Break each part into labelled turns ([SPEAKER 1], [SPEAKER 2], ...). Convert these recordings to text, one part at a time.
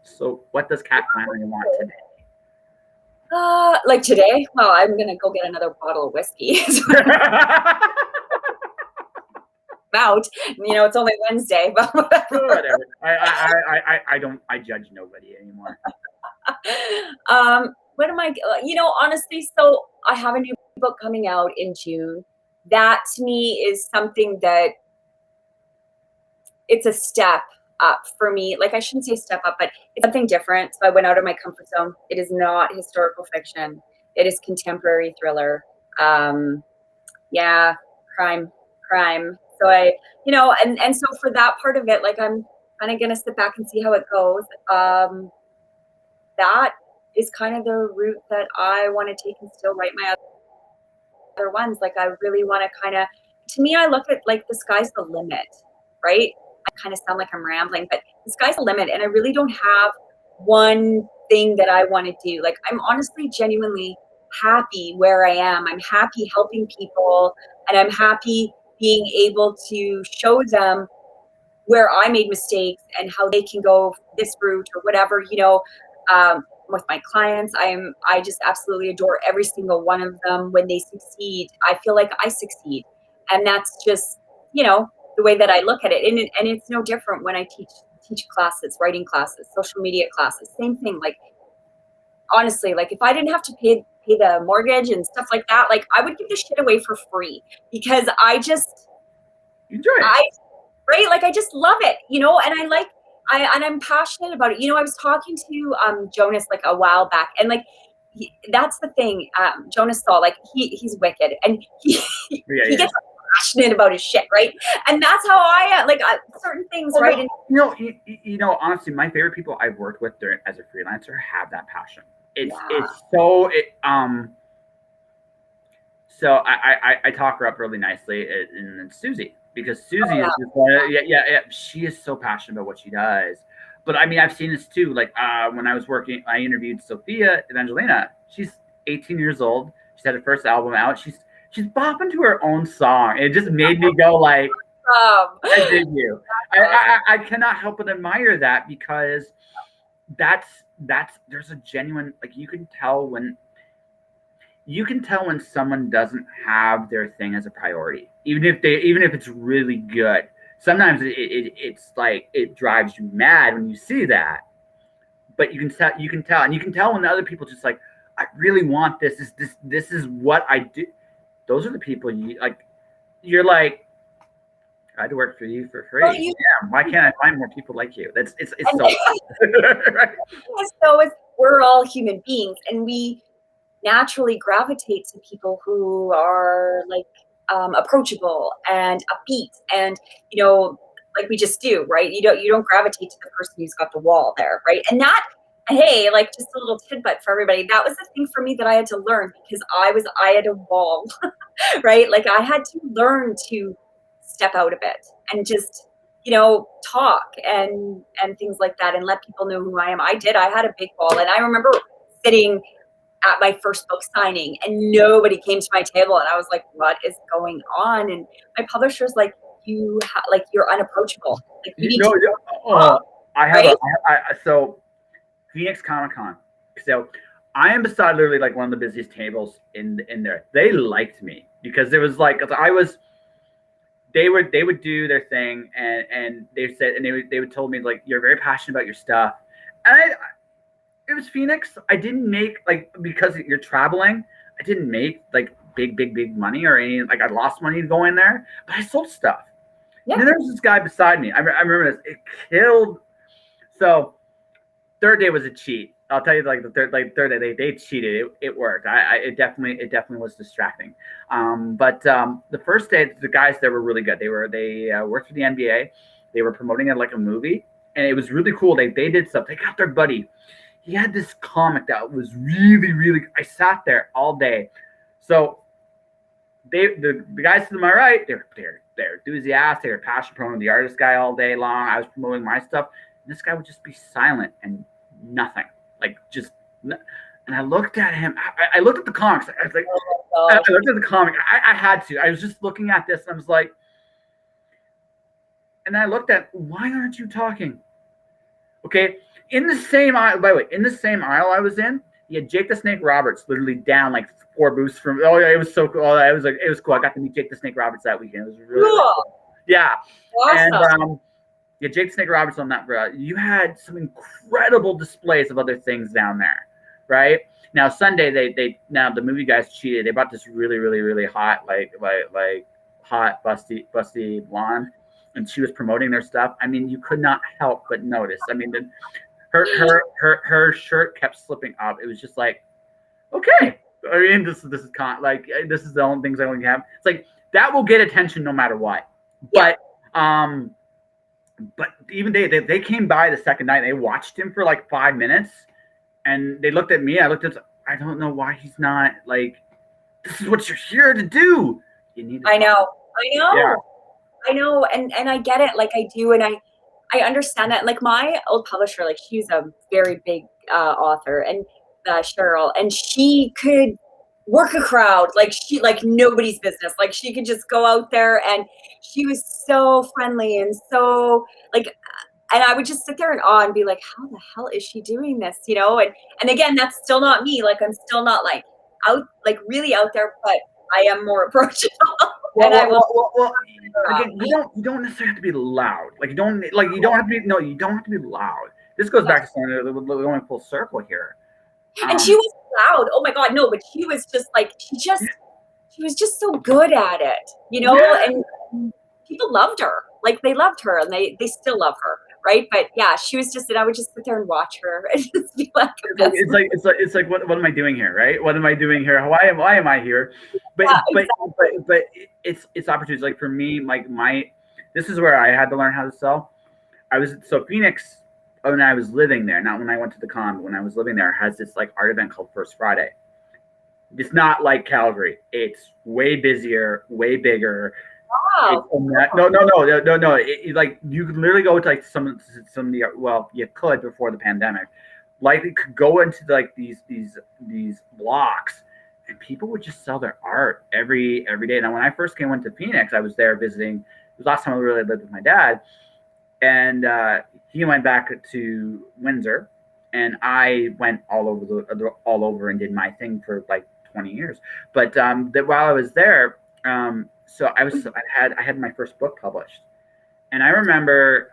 [SPEAKER 1] So what does KatFlannery want today?
[SPEAKER 2] Like today? Well, I'm gonna go get another bottle of whiskey. About, it's only Wednesday, but
[SPEAKER 1] whatever. I judge nobody anymore.
[SPEAKER 2] What am I? Honestly, so I have a new book coming out in June. That to me is something that it's a step up for me. Like, I shouldn't say step up, but it's something different. So I went out of my comfort zone. It is not historical fiction. It is contemporary thriller. Yeah, crime. So and so for that part of it, like, I'm kind of gonna sit back and see how it goes. That is kind of the route that I want to take and still write my other ones. Like, I really want to to me, I look at, like, the sky's the limit, right? I kind of sound like I'm rambling, but the sky's the limit, and I really don't have one thing that I want to do. Like, I'm honestly genuinely happy where I am. I'm happy helping people, and I'm happy being able to show them where I made mistakes and how they can go this route or whatever, with my clients. I just absolutely adore every single one of them. When they succeed, I feel like I succeed. And that's just, the way that I look at it. And it's no different when I teach classes, writing classes, social media classes, same thing. Like, honestly, like, if I didn't have to pay the mortgage and stuff like that, like, I would give this shit away for free, because I just
[SPEAKER 1] enjoy it.
[SPEAKER 2] Right? Like, I just love it, and I'm passionate about it. I was talking to Jonas like a while back, and like, that's the thing. Jonas Saul, like, he's wicked, and he gets passionate about his shit, right? And that's how I am. Like, certain things, right?
[SPEAKER 1] Honestly, my favorite people I've worked with as a freelancer have that passion. So I talk her up really nicely, and then Susie. Because Susie is just, she is so passionate about what she does. But I mean, I've seen this too. Like, when I was working, I interviewed Sophia Evangelina. She's 18 years old. She's had her first album out. She's bopping to her own song. It just made me go like, I dig you. I cannot help but admire that, because there's a genuine, like, you can tell when someone doesn't have their thing as a priority, even if it's really good. Sometimes it's like, it drives you mad when you see that. But you can tell, and you can tell when the other people just like, I really want this. This is what I do. Those are the people you're like, I had to work for you for free. Well, why can't I find more people like you? It's so.
[SPEAKER 2] Right? So we're all human beings, and we naturally gravitate to people who are like approachable and upbeat, and like we just do, right? You don't gravitate to the person who's got the wall there, right? And that, hey, like, just a little tidbit for everybody, that was the thing for me that I had to learn, because I had a wall, right? Like, I had to learn to step out a bit and just talk and things like that, and let people know who I am. I had a big wall, and I remember sitting at my first book signing, and nobody came to my table, and I was like, what is going on? And my publisher's like, you're unapproachable. Like, you need to
[SPEAKER 1] so Phoenix Comic-Con. So I am beside literally like one of the busiest tables in there. They liked me because there was like, they would do their thing, and they said, and they would told me, like, you're very passionate about your stuff. And it was Phoenix. I didn't make, like, because you're traveling, I didn't make like big money or any, like, I lost money going there, but I sold stuff. Yeah. And then there was this guy beside me. I remember this. It killed. So third day was a cheat. I'll tell you, like, the third day they cheated. It worked. It definitely was distracting. But the first day, the guys there were really good. They worked for the NBA. They were promoting it like a movie, and it was really cool. They did stuff. They got their buddy. He had this comic that was really. I sat there all day. So the guys to my right, they're enthusiastic. They're passion promoting the artist guy all day long. I was promoting my stuff, and this guy would just be silent and nothing. Like, just, and I looked at him. I looked at the comics. I was like, I looked at the comic. I had to. I was just looking at this, and I was like, and I looked at, why aren't you talking? Okay, in the same aisle, by the way, in the same aisle I was in, you had Jake the Snake Roberts literally down like 4 booths from. Oh yeah, it was so cool. Oh, it was cool. I got to meet Jake the Snake Roberts that weekend. It was really cool. Yeah,
[SPEAKER 2] Awesome.
[SPEAKER 1] and yeah, Jake the Snake Roberts on that. You had some incredible displays of other things down there, right? Now Sunday they now the movie guys cheated. They bought this really hot like hot busty blonde, and she was promoting their stuff. I mean, you could not help but notice. I mean, her shirt kept slipping up. It was just like, okay. I mean, this is this is the only things I only have. It's like that will get attention no matter what.
[SPEAKER 2] Yeah.
[SPEAKER 1] But even they came by the second night. And they watched him for like 5 minutes, and they looked at me. I looked at. I don't know why he's not like. This is what you're here to do. You need.
[SPEAKER 2] I know. Yeah. I know, and I get it. Like I do, and I understand that. Like my old publisher, like she's a very big author, and Cheryl, and she could work a crowd like nobody's business. Like she could just go out there, and she was so friendly and so like, and I would just sit there in awe and be like, how the hell is she doing this? You know, and again, that's still not me. Like I'm still not like out, like really out there, but I am more approachable.
[SPEAKER 1] Well, again, you don't necessarily have to be loud. Like you don't have to be you don't have to be loud. This goes back to something that we're going full circle here.
[SPEAKER 2] And she was loud. Oh my God, no, but she was just like she was just so good at it, you know. Yeah. And people loved her. Like they loved her, and they still love her, right? But yeah, she was just, and I would just sit there and watch her and just be like,
[SPEAKER 1] it's like what am I doing here, right? What am I doing here? Why am I here? But yeah, but it's opportunities. Like for me, like this is where I had to learn how to sell. Phoenix, when I was living there, not when I went to the con, but when I was living there, has this like art event called First Friday. It's not like Calgary. It's way busier, way bigger.
[SPEAKER 2] Wow.
[SPEAKER 1] No. Like you could literally go to like some of the, well, you could before the pandemic. Like you could go into like these blocks, and people would just sell their art every day. Now when I first went to Phoenix, I was there visiting. It was the last time I really lived with my dad, and he went back to Windsor, and I went all over and did my thing for like 20 years. But while I was there, so I had my first book published, and I remember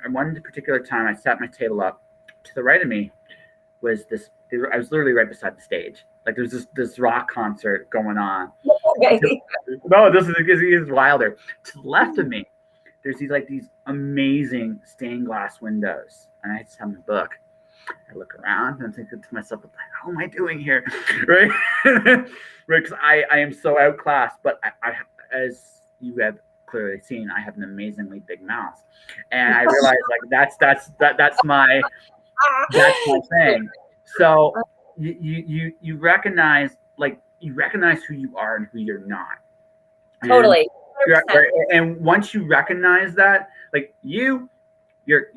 [SPEAKER 1] one particular time I sat my table up. To the right of me was this. I was literally right beside the stage. Like there's this rock concert going on.
[SPEAKER 2] Okay.
[SPEAKER 1] No, this is wilder. To the left of me, there's these amazing stained glass windows, and I just have my book. I look around and I'm thinking to myself, how am I doing here? Right? Right, because I am so outclassed, but I, as you have clearly seen, I have an amazingly big mouth. And I realized that's my thing. So you recognize who you are and who you're not.
[SPEAKER 2] Totally.
[SPEAKER 1] And once you recognize that, like you're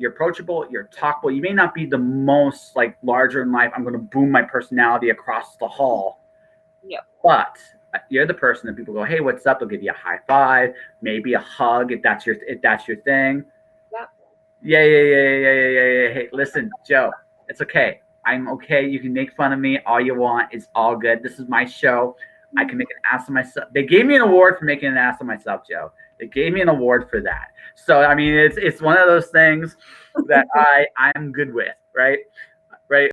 [SPEAKER 1] approachable, you're talkable. You may not be the most like larger in life. I'm going to boom my personality across the hall.
[SPEAKER 2] Yeah.
[SPEAKER 1] But you're the person that people go, hey, what's up? They'll give you a high five, maybe a hug if that's your thing. Yeah. Hey, listen, Joe, it's okay. I'm okay. You can make fun of me all you want. It's all good. This is my show. I can make an ass of myself. They gave me an award for making an ass of myself, Joe. They gave me an award for that. So I mean, it's one of those things that I'm good with, right?